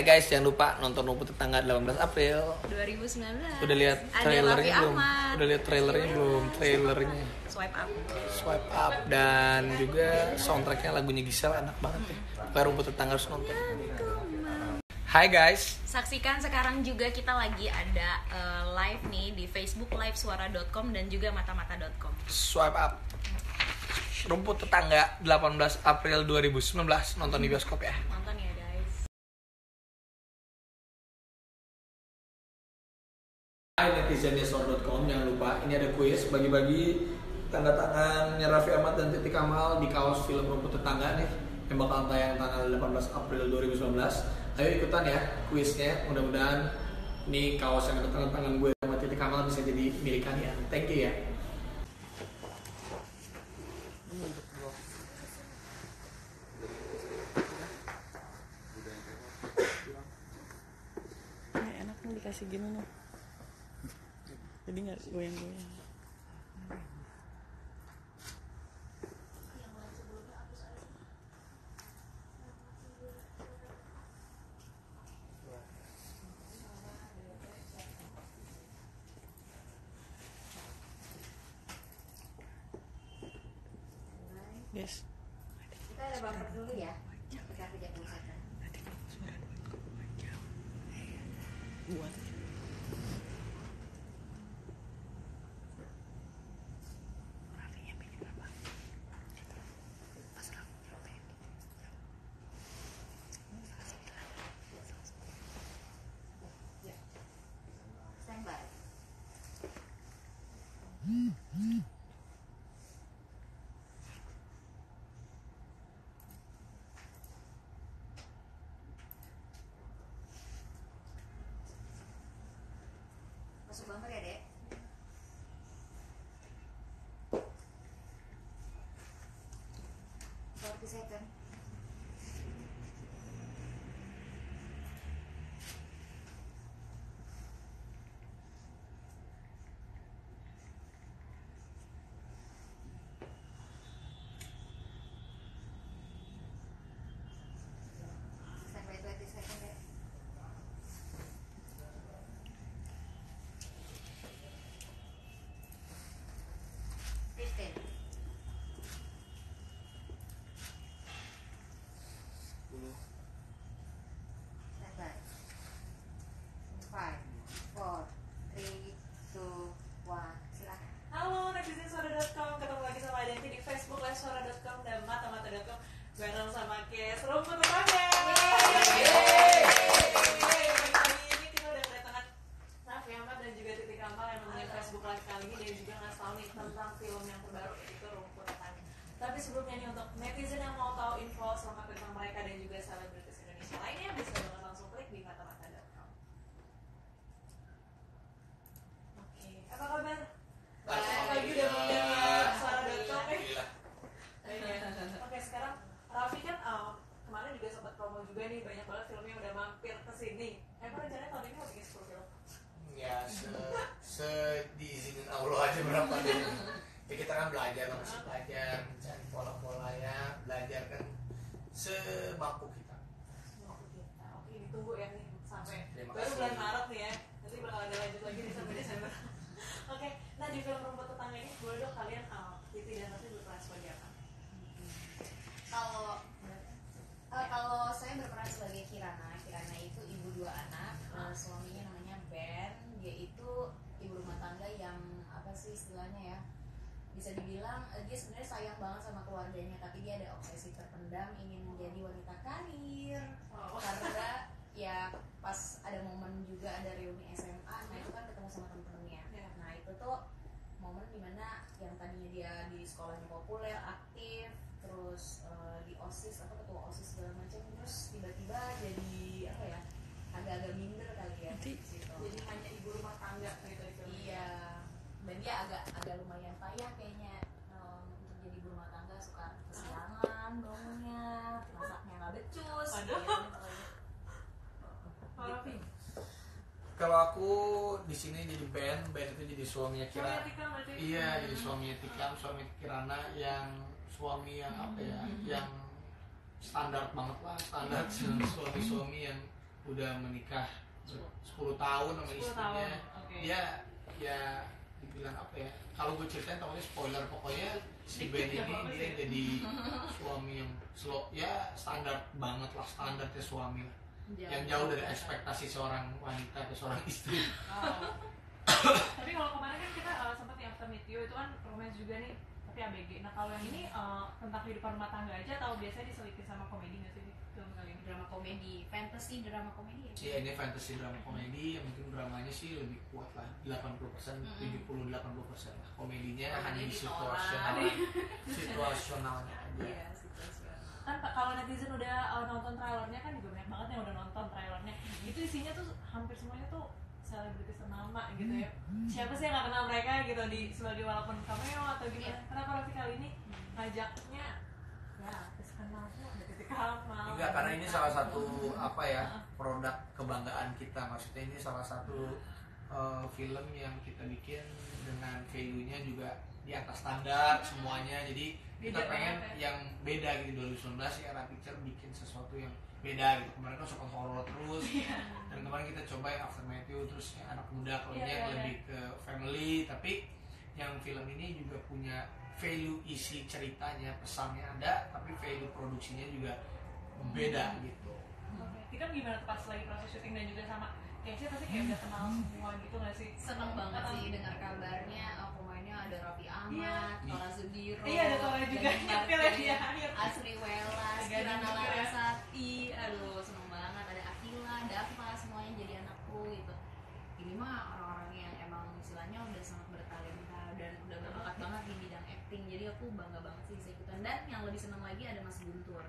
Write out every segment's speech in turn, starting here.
Hai guys, jangan lupa nonton Rumput Tetangga 18 April 2019. Udah lihat trailernya belum? Ahmad. Udah lihat trailernya belum? Trailernya Swipe up. dan juga soundtracknya lagunya Gisel enak banget ya. Pokoknya Rumput Tetangga harus nonton. Hai guys, Saksikan sekarang juga kita lagi ada live nih di Facebook live suara.com dan juga matamata.com. swipe up Rumput Tetangga 18 April 2019 nonton di bioskop ya. Nonton ya guys. Hai netizennya suara.com, jangan lupa ini ada kuis bagi-bagi tanda tangannya Raffi Ahmad dan Titik Kamal di kaos film Rumput Tetangga nih yang bakal tayang tanggal 18 April 2019. Ayo ikutan ya kuisnya, mudah-mudahan nih kaos yang ada tanda tangan gue sama Titik Kamal bisa jadi milik kalian. Thank you ya. Enak nih dikasih gini nih, jadi nggak goyang-goyang. Guys, Kita ada bumper dulu ya. Kita tidak pulsa. buat Rafinya pengen berapa? Pas kamu nyampe Standby. Masuk bumper ya, Dek? Forty second. Standby 20 second, Dek. Standby. 5, 4, 3, 2, 1. Silakan. Halo netizen suara.com, ketemu lagi sama Adenti di Facebook live suara.com dan matamata.com bareng sama Kes Rumput Tetangga. Kali ini kita udah kedatangan Raffi Ahmad dan juga Titik Kamal yang nemenin Facebook live kali ini dan juga ngasih tahu nih tentang film yang terbaru yaitu Rumput Tetangga. Tapi sebelumnya nih untuk netizen yang mau tahu info selengkap tentang mereka dan juga selebritis Indonesia lainnya bisa banget langsung klik di matamata.com. Oke, apa kabar? Baik, lagi udah mendengar suara.com ya. Oke, sekarang Raffi kan kemarin juga sempat promo juga nih, banyak banget filmnya udah mampir ke sini. Emang rencananya tahun ini mau bikin 10 film? Ya diizinin Allah aja berapa deh. Ya kita kan belajar, masih belajar mencari pola-pola ya, belajar kan semampu kita. Oke, ditunggu ya nih sampai Terima baru kasih. bulan Maret nih ya. Nanti bakal ada lanjut lagi nih sampai Desember. Oke, nah di film Rumput Tetangga ini boleh dong kalian Titi dan Raffi berperan sebagai apa? Kalau saya berperan sebagai Kirana itu ibu dua anak, suaminya namanya Ben, dia itu ibu rumah tangga yang apa sih istilahnya ya, bisa dibilang dia sebenarnya sayang banget sama keluarganya, tapi dia ada obsesi terpendam ingin menjadi wanita karir. Karena ya pas ada momen juga ada reuni SMA, nah itu kan ketemu sama temen-temennya. Nah itu tuh momen dimana yang tadinya dia di sekolahnya populer, aktif, terus di OSIS apa ketua OSIS segala macam, terus tiba-tiba jadi apa ya, agak-agak minder kali ya gitu. Jadi hanya ibu rumah tangga gitu di film. Iya, dan dia agak lumayan payah kayaknya untuk jadi ibu rumah tangga, suka kesiangan bangunnya, masaknya nggak becus. Aduh. Gitu. Raffi, Kalau aku di sini jadi Ben itu jadi suaminya Kira. Iya, jadi suaminya Tikam, suami Kirana yang suami yang apa ya, yang standar banget lah, standar suami-suami yang udah menikah 10 tahun sama 10 istrinya. tahun, oke. Dia ya dibilang apa ya? Kalau gue ceritain tahunya spoiler, pokoknya si Ben ini dia jadi suami yang slow, ya standar banget lah, standarnya suami lah. Yang jauh dari ekspektasi seorang wanita atau seorang istri. Oh. Tapi kalau kemarin kan kita sempat yang After Meet You itu kan romance juga nih, tapi ABG. Nah kalau yang ini tentang kehidupan rumah tangga aja atau biasanya diselipin sama komedi nggak sih film kali ini? Drama komedi, fantasy drama komedi ya. Iya, ini fantasy drama komedi, yang mungkin dramanya sih lebih kuat lah, 80%, 70-80% lah. Komedinya hanya di situasionalnya aja. Iya, situasional. Kan kalau netizen udah nonton trailernya kan juga banyak banget yang udah nonton trailernya. Itu isinya tuh hampir semuanya tuh selebritis ternama gitu ya. Siapa sih yang gak kenal mereka gitu di sebagai walaupun cameo atau gimana? Kenapa Raffi kali ini ngajaknya ya artis kenal tuh ada Titi Kamal? Enggak, karena ini salah satu apa ya, produk kebanggaan kita. Maksudnya ini salah satu film yang kita bikin dengan value-nya juga di atas standar semuanya. Jadi kita pengen yang beda gitu. 2019 ya Era Picture bikin sesuatu yang beda gitu. Kemarin kan suka horror terus, dan kemarin kita coba yang After Matthew, terus yang anak muda, kalau ini yang lebih ke family. Tapi yang film ini juga punya value, isi ceritanya, pesannya ada, tapi value produksinya juga beda gitu. Oke. Kita gimana tuh pas lagi proses syuting dan juga sama Casey pasti kayak udah kenal semua gitu nggak sih? Seneng banget sih dengar kabarnya. Pemainnya ada Raffi Ahmad, Tora Sudiro, Iya ada Tora juga nyempil ya di akhir. Asri Welas, Kirana Larasati. Aduh seneng banget. Ada Akila, Dava, semuanya jadi anakku gitu. Ini mah orang-orang yang emang istilahnya udah sangat bertalenta dan udah berbakat banget di bidang acting. Jadi aku bangga banget sih bisa ikutan. Dan yang lebih seneng lagi ada Mas Guntur,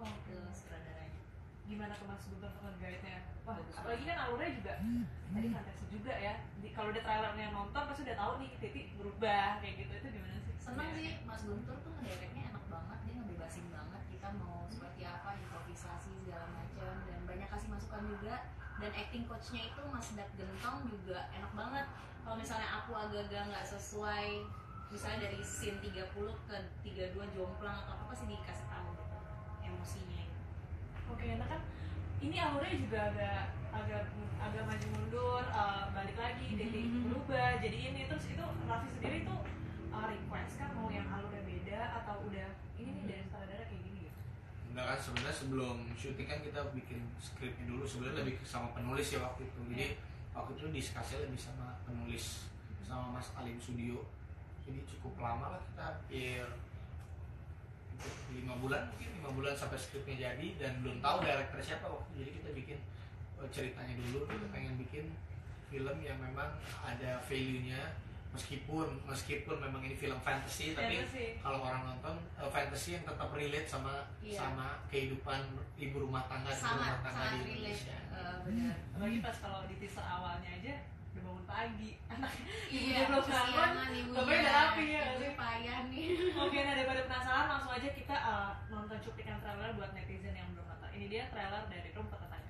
ke sutradaranya. Gimana tuh Mas Guntur nge-guide-nya? Wah, Bagus apalagi kan alurnya juga tadi fantasi juga ya. Kalau udah trailernya nonton pasti udah tahu nih Titi berubah kayak gitu. Itu gimana sih? Seneng sih, Mas Guntur tuh ngedirectnya enak banget, dia ngebebasin banget kita mau seperti apa, improvisasi segala macam, dan banyak kasih masukan juga. Dan acting coachnya itu Mas Dat Gentong juga enak banget. Kalau misalnya aku agak-agak nggak sesuai, misalnya dari scene 30 ke 32 jomplang atau apa, pasti dikasih tahu gitu emosinya itu. Oke, nah kan ini alurnya juga agak maju mundur, balik lagi, Titi berubah, jadi ini terus itu Raffi sendiri tuh request kan mau yang alurnya beda atau udah ini nih dari sutradara kayak gini gitu? Enggak kan, sebenarnya sebelum syuting kan kita bikin skripnya dulu, sebenarnya lebih sama penulis ya waktu itu. Jadi waktu itu diskusinya lebih sama penulis, sama Mas Alim Studio. Jadi cukup lama lah, kita hampir 5 bulan mungkin, 5 bulan sampai skripnya jadi, dan belum tahu director siapa waktu itu. Jadi kita bikin ceritanya dulu, kita pengen bikin film yang memang ada value-nya, meskipun memang ini film fantasy, tapi kalau orang nonton fantasy yang tetap relate sama kehidupan ibu rumah tangga di Indonesia. Benar. Apalagi pas kalau di teaser awalnya aja udah bangun pagi, anak Iya, belum bangun, ibunya bapaknya udah rapi ya. ibunya payah nih. Oke, nah daripada penasaran langsung aja kita nonton cuplikan trailer buat netizen yang belum nonton. Ini dia trailer dari Rumput Tetangga.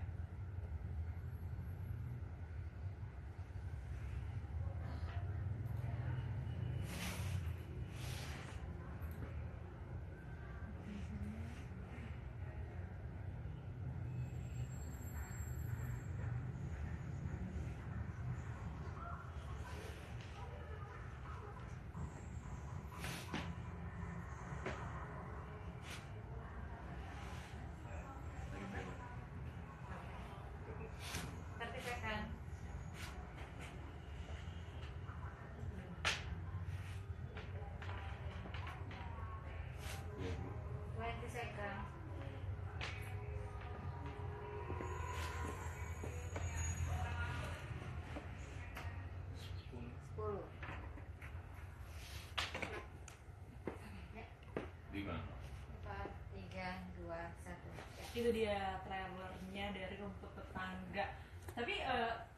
Itu dia trailernya dari Rumput Tetangga. Tapi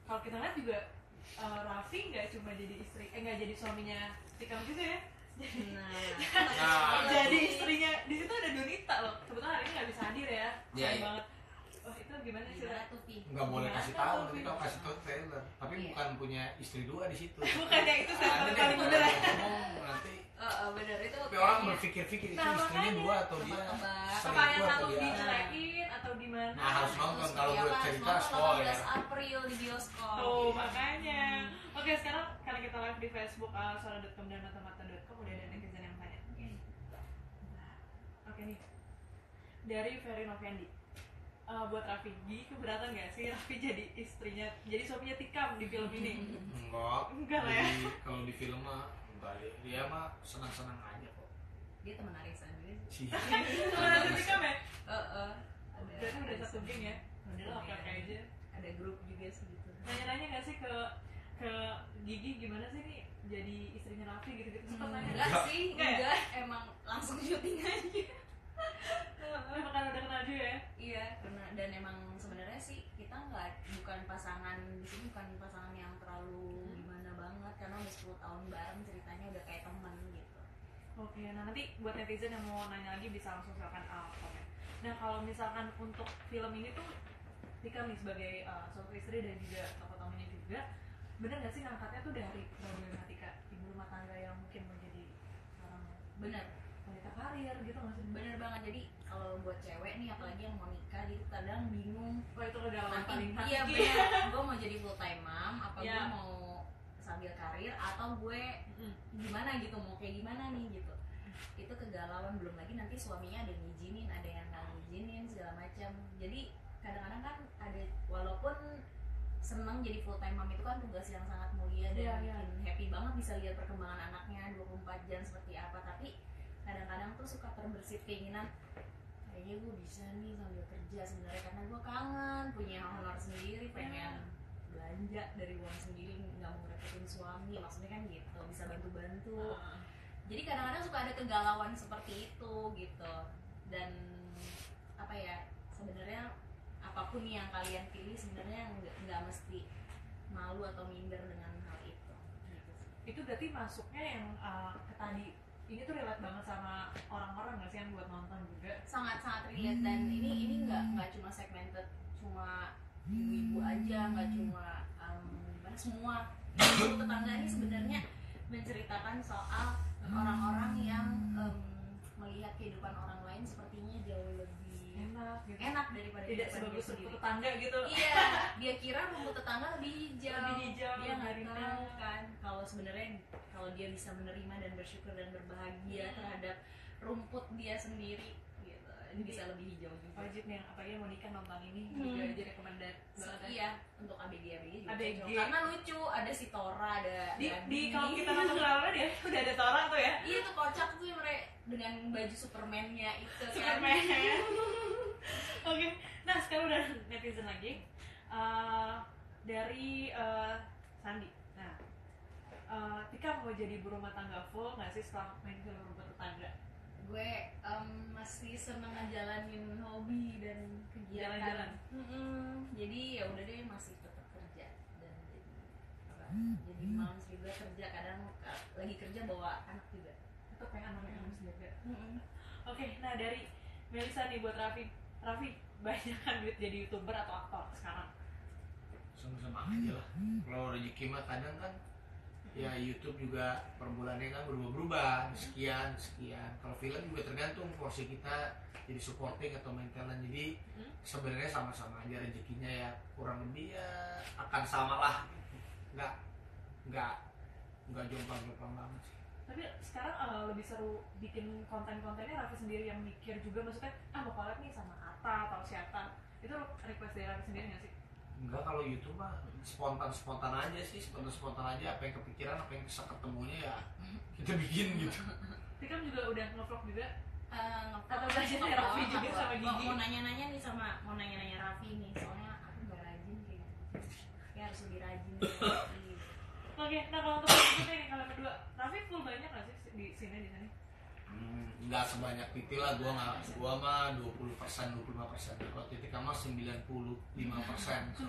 kalau kita lihat juga Raffi nggak cuma jadi istri, nggak jadi suaminya Tikam juga ya. Jadi istrinya di situ ada Donita loh. Kebetulan hari ini nggak bisa hadir ya. Sayang banget. Oh itu gimana sih? Nggak boleh kasih tahu, nanti kalau kasih tahu trailer. Tapi bukan punya istri dua di situ. Bukannya itu saya paling bener ya. Nanti. Bener itu. Tapi orang berpikir-pikir itu Nah, istrinya makanya. gua atau dia Tebak-tebak. Apa yang selingkuh satu atau dia. dicelekin atau gimana? Nah, harus nonton kalau Iya, gue Pak, cerita nonton spoiler. 18 April di bioskop. Tuh, makanya. Oke, sekarang karena kita live di Facebook suara.com dan matamata.com udah ada netizen yang tanya. Nah, oke nih. Dari Ferry Novendi. Buat Raffi, Gi keberatan gak sih Raffi jadi istrinya, jadi suaminya Tikam di film ini? Enggak lah ya. Kalau di film mah enggak, dia mah senang-senang aja kok. Dia teman arisan juga Sih. sih. Teman ada Tikam ya? Ada. Berarti udah satu geng ya? Udah lah, oke aja. Ada grup juga sih gitu. Nanya-nanya gak sih ke Gigi gimana sih nih jadi istrinya Raffi gitu-gitu? Sempat nanya Enggak nggak? sih, Enggak ya? enggak, emang langsung syuting aja. Emang kan udah kenal juga ya? Iya, karena dan emang sebenarnya sih kita bukan pasangan di sini, bukan pasangan yang terlalu gimana banget karena udah 10 tahun bareng, ceritanya udah kayak teman gitu. Oke, nah nanti buat netizen yang mau nanya lagi bisa langsung silakan komen. Nah kalau misalkan untuk film ini tuh Tika nih sebagai suami istri dan juga tokoh utamanya juga, bener gak sih ngangkatnya tuh dari problematika ibu rumah tangga yang mungkin menjadi orang Bener, wanita karir gitu nggak sih? bener banget. Jadi kalau buat cewek nih, apalagi yang mau nikah, dia tuh kadang bingung. Wah itu kegalauan Nanti, paling hati. iya bener, gue mau jadi full time mom, apa Iya. gue mau sambil karir, atau gue gimana gitu, mau kayak gimana nih gitu. Itu kegalauan, belum lagi nanti suaminya ada yang ngizinin, ada yang nggak ngizinin segala macam. Jadi kadang-kadang kan ada, walaupun seneng jadi full time mom itu kan tugas yang sangat mulia dan Iya, iya. bikin happy banget bisa lihat perkembangan anaknya 24 jam seperti apa, tapi kadang-kadang tuh suka terbersit keinginan kayaknya gue bisa nih sambil kerja sebenarnya, karena gue kangen punya honor sendiri, pengen belanja dari uang sendiri, nggak mau ngerepotin suami, maksudnya kan gitu, bisa bantu-bantu. Jadi kadang-kadang suka ada kegalauan seperti itu gitu. Dan apa ya, sebenarnya apapun yang kalian pilih sebenarnya nggak mesti malu atau minder dengan hal itu gitu sih. Itu berarti masuknya yang ke tadi ini tuh relate banget sama orang-orang nggak sih yang buat nonton juga? Sangat-sangat relate, dan ini nggak cuma segmented cuma ibu-ibu aja, nggak cuma gimana, semua ibu tetangga ini sebenarnya menceritakan soal orang-orang yang melihat kehidupan orang lain sepertinya jauh lebih Enak gitu. enak daripada Tidak kehidupan sebagus dia sendiri. rumput tetangga gitu. Iya, dia kira rumput tetangga lebih hijau. Lebih hijau, Dia nggak lebih tahu rindang. kan kalau sebenarnya kalau dia bisa menerima dan bersyukur dan berbahagia terhadap rumput dia sendiri, gitu, ini bisa lebih hijau juga. Wajib nih, apalagi yang mau nikah nonton ini juga jadi rekomendasi banget ya. Iya, untuk ABG juga ABG. cocok. Karena lucu, ada si Tora, ada Di Adi. kalau kita nonton drama dia udah ada Tora tuh ya. Iya tuh kocak tuh mereka dengan baju Superman-nya itu kan. Superman. Oke, nah sekarang udah netizen lagi. Dari Sandi. Nah, Tika mau jadi ibu rumah tangga full nggak sih setelah main film Rumput Tetangga? Gue masih seneng ngejalanin hobi dan kegiatan. Jalan-jalan. Jadi ya udah deh, masih tetap kerja dan jadi moms juga, kerja kadang lagi kerja bawa anak juga. Tetap pengen anaknya harus jaga. Oke, nah dari Melisa nih buat Raffi. Raffi, banyak kan duit jadi YouTuber atau aktor sekarang? Sama-sama aja lah. Kalau rezeki mah kadang kan ya YouTube juga per bulannya kan berubah-berubah, sekian. Kalau film juga tergantung porsi kita jadi supporting atau main talent. Jadi sebenarnya sama-sama aja rezekinya, ya kurang lebih ya akan sama lah. Nggak jomplang-jomplang banget sih. Tapi sekarang lebih seru bikin konten-kontennya Raffi sendiri yang mikir juga, maksudnya mau collab nih sama Atta atau siapa, itu request dari Raffi sendiri nggak sih? Enggak, kalau YouTube mah spontan aja sih, spontan aja, apa yang kepikiran, apa yang bisa ketemunya ya kita bikin gitu. Tapi kan juga udah nge-vlog juga. Atau belajar dari Raffi juga sama Gigi. Mau nanya-nanya nih mau nanya-nanya Raffi nih, soalnya aku nggak rajin kayak gitu. Ya harus lebih rajin nih, Raffi. Oke, nah kalau untuk berikutnya nih kalian berdua, Raffi full banyak nggak sih di sini di sini? Nggak sebanyak Titi lah, gua mah 20%, 25%. Kalau Titi mah 95%. 95%.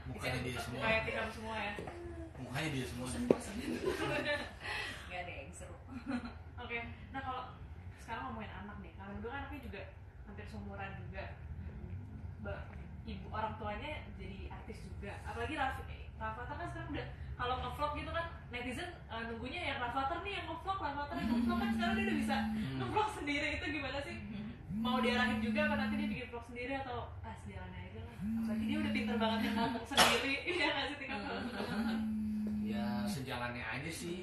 Mukanya dia semua. Kayak tikam semua ya. Mukanya dia semua. Bosen. Gak ada yang seru. Oke, nah kalau sekarang ngomongin anak nih, kalian berdua kan anaknya juga hampir seumuran juga. Ibu orang tuanya jadi artis juga. Apalagi Rafa kan sekarang udah kalau nge-vlog gitu kan netizen nunggunya yang Rafathar nih yang ngevlog, Rafathar yang ngevlog, kan sekarang dia udah bisa ngevlog sendiri. Itu gimana sih? Mau diarahin juga apa nanti dia bikin vlog sendiri atau sejalannya aja lah? Apalagi dia udah pinter banget yang ngomong sendiri. Iya nggak sih Tika? Ya sejalannya aja sih.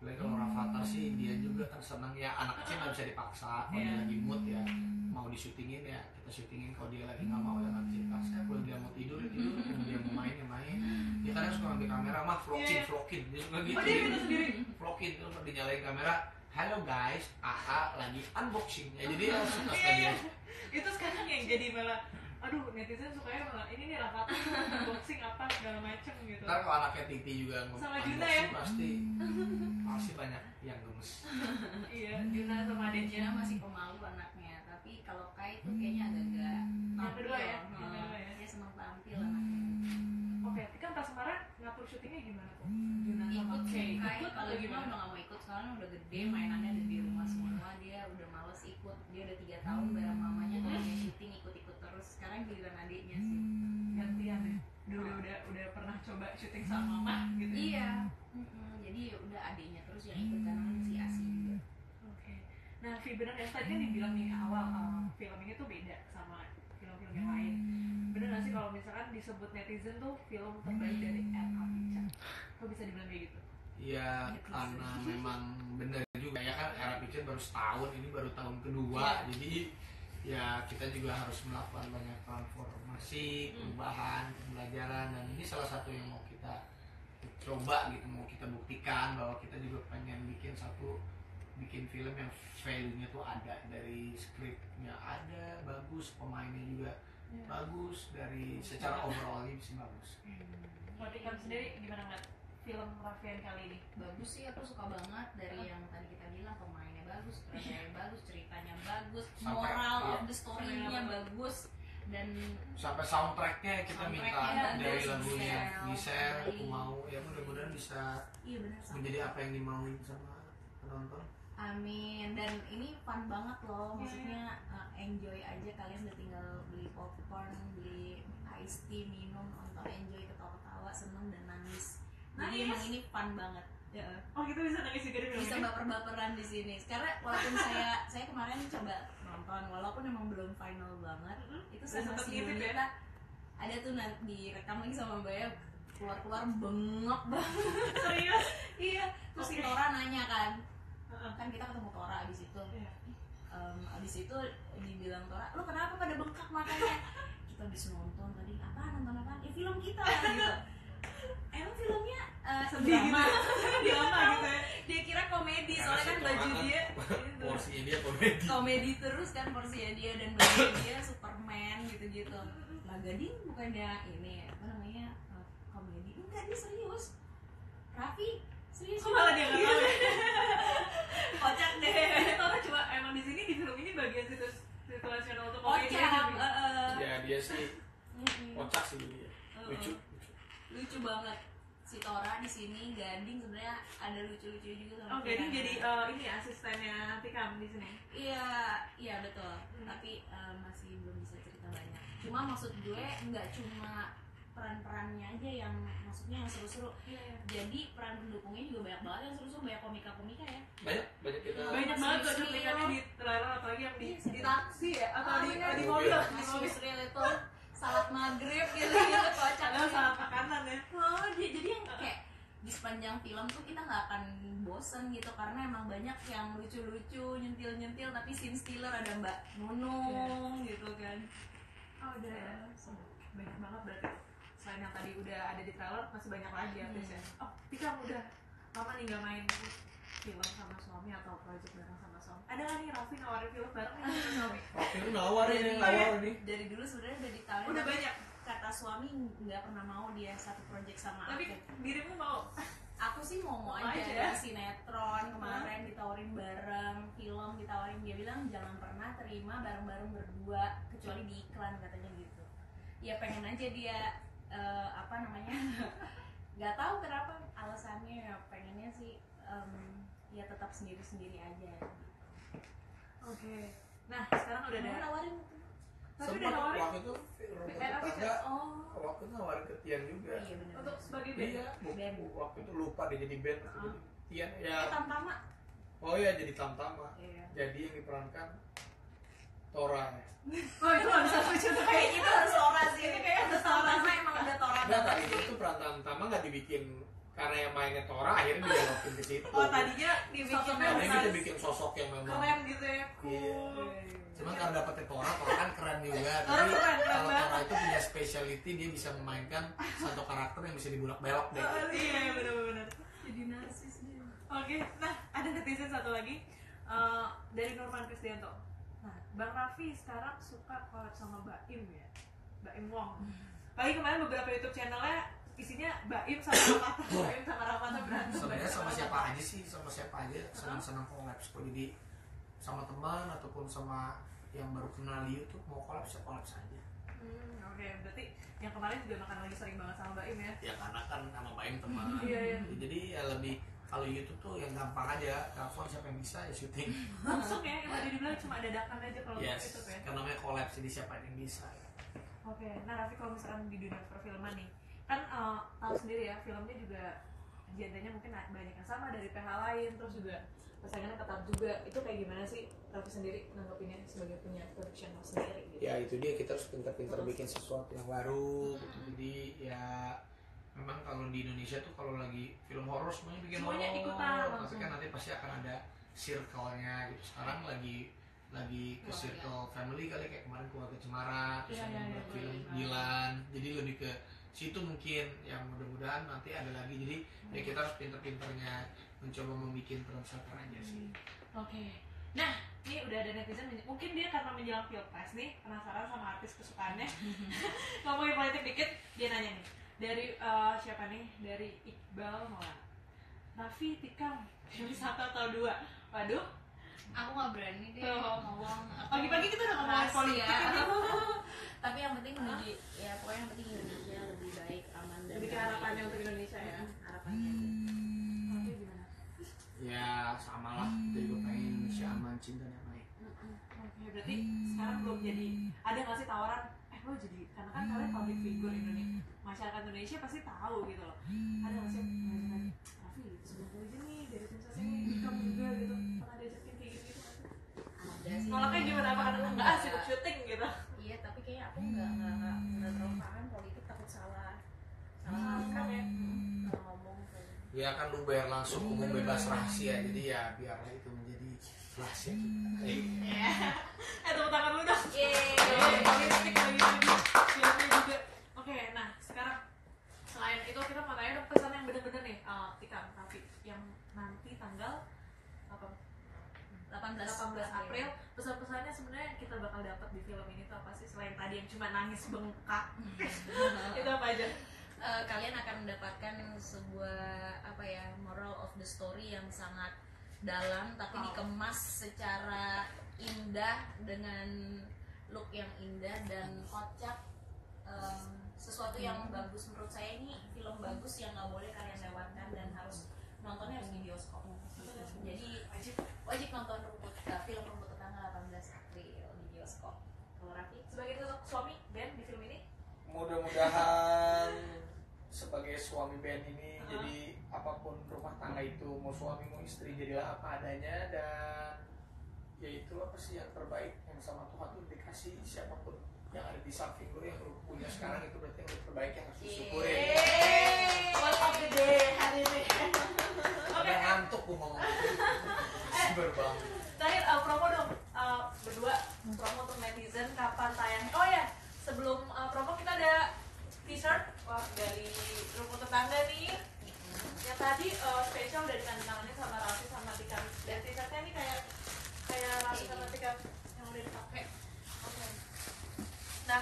Kalau Rafathar sih dia juga kan senang ya, anak kecil nggak bisa dipaksa. Kalau dia lagi mood ya mau disyutingin ya kita syutingin, kalau dia lagi nggak mau ya nggak bisa dipaksa. Kalau dia mau tidur ya tidur, kalau dia mau main ya main. Dia kadang suka ambil kamera mah vlogin, dia suka gitu. Oh dia gitu sendiri? Vlogin terus dinyalain kamera. Halo guys, AA lagi unboxing. Ya jadi ya suka sekali. Itu sekarang yang jadi malah, aduh netizen sukanya malah ini nih Rafathar unboxing apa segala macem gitu. Ntar kalau anaknya Titi juga Sama Juna ya? pasti banyak yang gemes. Iya, Juna sama adiknya. Juna masih pemalu anaknya, tapi kalau Kai itu kayaknya agak-agak Yang kedua ya? tampil. Yang kedua ya? Dia senang tampil anaknya. Oke, tapi kan pas kemarin ngatur syutingnya gimana tuh? Juna sama Ikut sih, Kai. Kai Ikut kalau atau Juna gimana? udah gak mau ikut, soalnya udah gede, mainannya ada di rumah semua. Dia udah males ikut, dia udah 3 tahun bareng mamanya kalau dia syuting ikut-ikut terus. Sekarang giliran adiknya sih. Gantian ya? Udah pernah coba syuting sama mama gitu ya? Iya. Jadi udah adiknya terus yang ikut karena kan si Asi juga. Oke. Nah, bener ya, tadi kan dibilang nih awal film ini tuh beda sama film-film yang lain. Bener gak sih kalau misalkan disebut netizen tuh film terbaik dari Era Picture? Kok bisa dibilang kayak gitu? Ya karena memang bener juga ya kan, Era Picture baru setahun, ini baru tahun kedua. Jadi ya kita juga harus melakukan banyak transformasi, perubahan, pembelajaran, dan ini salah satu yang mau kita coba gitu, mau kita buktikan bahwa kita juga pengen bikin film yang value-nya tuh ada, dari skripnya ada bagus, pemainnya juga bagus, dari secara overall bisa bagus. Kalau Tika sendiri gimana ngeliat film Raffian kali ini? Bagus sih, aku suka banget dari yang tadi kita bilang, pemainnya bagus, perannya bagus, ceritanya bagus, moral of the story-nya bagus, dan Sampai soundtracknya kita minta Soundtracknya dari bagus, lagunya Giselle. Giselle, Aku Mau, ya mudah-mudahan bisa iya benar sama. menjadi apa yang dimauin sama penonton. Amin. Dan ini fun banget loh, maksudnya enjoy aja, kalian udah tinggal beli popcorn, beli iced tea, minum, nonton, enjoy, ketawa-ketawa, seneng dan nangis. Jadi emang ini fun banget. Ya. Oh kita bisa nangis juga di film Bisa ini? baper-baperan di sini. Karena walaupun saya kemarin coba nonton, walaupun emang belum final banget, itu sama sempet si ngintip ya? Yunita ada tuh nanti direkam lagi sama Mbak ya, keluar bengok banget. Serius? Iya. Terus si Tora nanya kan kita ketemu Tora abis itu. Iya. Abis itu dibilang Tora, lu kenapa pada bengkak matanya? Kita habis nonton tadi, nonton apa? Ya film kita gitu. Emang filmnya Sedih drama. gitu drama gitu ya? Dia kira komedi, soalnya kan baju dia porsinya dia komedi. komedi terus kan, porsinya dia, dan baju dia Superman gitu-gitu. Lah Gading bukannya ini apa namanya komedi? Enggak, dia serius. Raffi serius. Kok malah dia nggak tahu ya? Kocak deh. Tora cuma emang di sini, di film ini bagian situasional untuk komedi Kocak. aja. Ya dia sih kocak sih dia. Lucu. Lucu banget. Si Tora di sini, Gading sebenarnya ada lucu-lucu juga sama Oh, Gading Kirana. jadi ini asistennya Tikam di sini. Iya betul. Tapi masih belum bisa cerita banyak. Cuma maksud gue nggak cuma peran-perannya aja yang maksudnya yang seru-seru. Jadi peran pendukungnya juga banyak banget yang seru-seru, banyak komika-komika ya. Banyak kita. Banyak banget tuh cuplikannya di trailer, apalagi yang di taksi ya, atau di mobil. Di Mas mobil. Yusril itu salat maghrib gitu kocak. Ada salah makanan ya. Oh, jadi yang kayak di sepanjang film tuh kita nggak akan bosen gitu, karena emang banyak yang lucu-lucu, nyentil-nyentil, tapi scene stealer, ada Mbak Nunung gitu kan. Oh udah ya, banyak banget berarti. Selain yang tadi udah ada di trailer, masih banyak lagi artisnya. Oh, Tika udah lama nih nggak main film sama suami atau project bareng sama suami. Ada nggak nih Raffi nawarin film bareng nih sama suami? Waktu itu nawar nih. Dari dulu sebenarnya udah ditawarin. Udah tapi banyak. Kata suami nggak pernah mau dia satu project sama Tapi aku. dirimu mau? Aku sih mau Aja. aja. Sinetron kemarin ditawarin bareng, film ditawarin, dia bilang jangan pernah terima bareng-bareng berdua kecuali di iklan, katanya gitu. Ya pengen aja dia apa namanya, nggak tahu kenapa alasannya, ya pengennya sih ya tetap sendiri-sendiri aja. Oke. Nah sekarang udah ada. Mau nawarin Tapi udah Sempat nawarin waktu itu rumput Official. tetangga, Oh, waktu itu nawarin ke Tian juga. Iya benar. untuk sebagai band. Iya, Band. waktu itu lupa dia jadi band. Ah. Tian ya. Tamtama. Oh iya jadi Tamtama. Iya. Jadi yang diperankan Tora ya. Oh itu nggak bisa lucu tuh kayak gitu. Harus Tora sih. Ini kayak harus Tora Sama sih. emang udah Tora Enggak, banget tadi sih. itu peran Tamtama nggak dibikin karena yang mainnya Tora, akhirnya dibelokin ke situ. Oh tadinya dibikin Sosoknya Tadinya kita harus bikin sosok yang memang keren gitu ya. Iya. Cuman karena dapetnya Tora kan keren juga. Tora Tapi keren kalau banget. Tora itu punya speciality, dia bisa memainkan satu karakter yang bisa dibulak-belok deh. Oh, iya benar-benar. Jadi narsis dia. Oke, nah ada netizen satu lagi dari Nurman Krisdianto. Nah, Bang Raffi sekarang suka collab sama Baim ya, Baim Wong. Lagi kemarin beberapa YouTube channelnya isinya Baim sama Rafatha, Baim sama Rafatha berantem. Sebenarnya sama siapa aja sih, sama siapa aja senang-senang collab. Jadi sama teman ataupun sama yang baru kenal di YouTube mau collab ya collab saja. Oke, berarti yang kemarin juga makan lagi sering banget sama Baim ya. Ya karena kan sama Baim teman. Iya, iya. Jadi ya lebih kalau YouTube tuh yang gampang aja, telepon siapa yang bisa ya syuting. Langsung ya, yang tadi dibilang cuma dadakan aja kalau untuk Yes, YouTube ya. karena namanya collab jadi siapa yang bisa. Oke, nah Raffi kalau misalkan di dunia perfilman nih, kan tahu sendiri ya filmnya juga genrenya mungkin banyak yang sama dari PH lain, terus juga persaingannya ketat juga. Itu kayak gimana sih Raffi sendiri nanggapinnya sebagai punya production house sendiri gitu? Ya itu dia, kita harus pintar-pintar bikin sesuatu yang baru gitu. Jadi ya memang kalau di Indonesia tuh kalau lagi film horor semuanya bikin Semuanya horor, ikutan tapi langsung. kan nanti pasti akan ada circle-nya gitu. Sekarang lagi ke circle family kali, kayak kemarin Keluarga Cemara, terus Iya, yang iya, buat iya, film iya. Dilan. Jadi lebih ke situ mungkin, yang mudah-mudahan nanti ada lagi. Jadi ya kita harus pintar-pintarnya mencoba membuat trendsetter aja sih. Oke. Nah, ini udah ada netizen mungkin dia karena menjelang pilpres nih penasaran sama artis kesukaannya. Ngomongin politik dikit, dia nanya nih dari siapa nih? Dari Iqbal Maulana. Raffi Tikam pilih 1 atau 2? Waduh, Aku nggak berani deh Tuh. ngomong apa pagi-pagi kita udah ngomongin rahasia. politik gitu. Tapi yang penting ya pokoknya yang penting Indonesia lebih baik, aman dan Lebih ke damai. harapannya untuk Indonesia ya. Harapannya. Oke, gimana? Ya sama lah, jadi gue pengen Indonesia aman, cinta damai. Oke, berarti sekarang belum jadi ada nggak sih tawaran? Lo jadi karena kan kalian public figure Indonesia, masyarakat Indonesia pasti tahu gitu loh. Ada nggak sih ngajakin Raffi sebut aja nih dari tim sales ini Tikam juga gitu, pernah diajakin kayak gitu gitu? Ada sih. Nolaknya gimana? Apa karena nggak sibuk syuting gitu? Iya, tapi kayaknya aku nggak terlalu paham politik, takut salah angkat ya. Kalau ngomong kayak Ya kan lu bayar langsung, umum bebas rahasia, jadi ya biarlah itu menjadi rahasia kita. Tepuk tangan lu dong. Yeay. Politik lagi filmnya juga. Oke, nah sekarang selain itu kita mau tanya dong pesan yang bener-bener nih, Tikam, Raffi, yang nanti tanggal apa? 18 April, pesan-pesannya sebenarnya kita bakal dapat di film ini tuh apa sih selain tadi yang cuma nangis bengkak? Itu apa aja? kalian akan mendapatkan sebuah apa ya, moral of the story yang sangat dalam tapi dikemas secara indah dengan look yang indah dan kocak. Sesuatu yang bagus menurut saya, ini film bagus yang nggak boleh kalian lewatkan dan harus nontonnya harus di bioskop. Jadi wajib nonton film Rumput Tetangga 18 April di bioskop. Kalau Raffi Sebagai sosok suami Ben di film ini, Mudah-mudahan sebagai suami band ini jadi apapun rumah tangga itu, mau suami mau istri, jadilah apa adanya, dan ya itu apa sih yang terbaik yang sama Tuhan tuh dikasih siapapun yang ada di samping lo, yang lo punya sekarang itu berarti yang terbaik yang harus disyukurin. What of the day hari ini. Karena ngantuk gue ngomong berbangun. Terakhir promo dong, berdua promo untuk netizen kapan tayang. Oh ya, sebelum promo kita ada t-shirt dari Rumput Tetangga nih. Yang tadi spesial udah ditandatangani sama Raffi sama Tikam. Dan t-shirtnya ini kayak Raffi sama Tikam yang udah dipakai. Oke. Nah,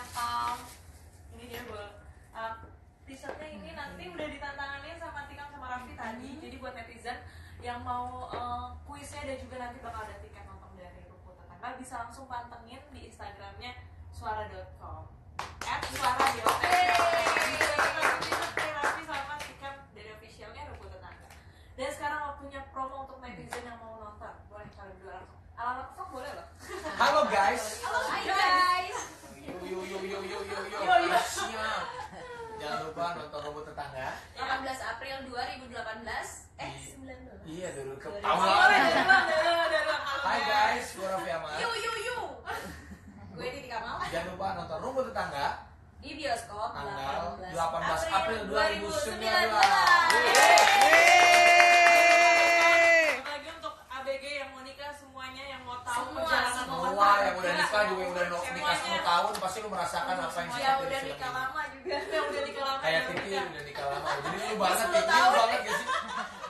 ini dia gue. T-shirtnya ini nanti udah ditandatangani sama Tikam sama Raffi tadi. Jadi buat netizen yang mau kuisnya dan juga nanti bakal ada tiket nonton dari Rumput Tetangga, bisa langsung pantengin di Instagramnya suara.com @suara.com. Raffi sama Tikam dari officialnya Rumput Tetangga. Dan sekarang waktunya promo untuk netizen yang mau nonton. Boleh kalian berdua langsung. Ala-ala vlog boleh loh. Halo guys. Halo Hai guys. Tahu Oh, lah. dari Hai guys, gue Raffi Ahmad. Yu. Gue Titik Kamal Jangan lupa nonton Rumput Tetangga di bioskop tanggal 18 18 April 2019. Apalagi untuk ABG yang mau nikah semuanya yang mau tahu Semua, perjalanan semua. mau Semua yang udah nikah juga yang udah nikah Semuanya. 10 tahun pasti lu merasakan apa yang yang seperti udah di film nikah ini. lama juga Yang udah nikah lama. Kayak yang Titi nikah. udah nikah lama. Jadi lu banget 10 Titi, lu tahun. banget gak sih?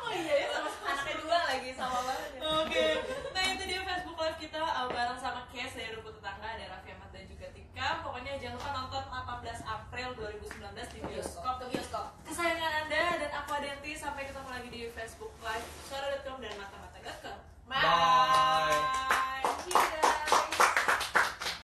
Oh iya ya sama anaknya 2 lagi sama banget ya. Oke, nah itu dia Facebook Live kita bareng sama Kes dari Rumput Tetangga, ada Raffi Ahmad dan juga Tika. Pokoknya jangan lupa nonton 18 April 2019 di bioskop ke bioskop kesayangan Anda dan Aquadenti. Sampai ketemu lagi di Facebook Live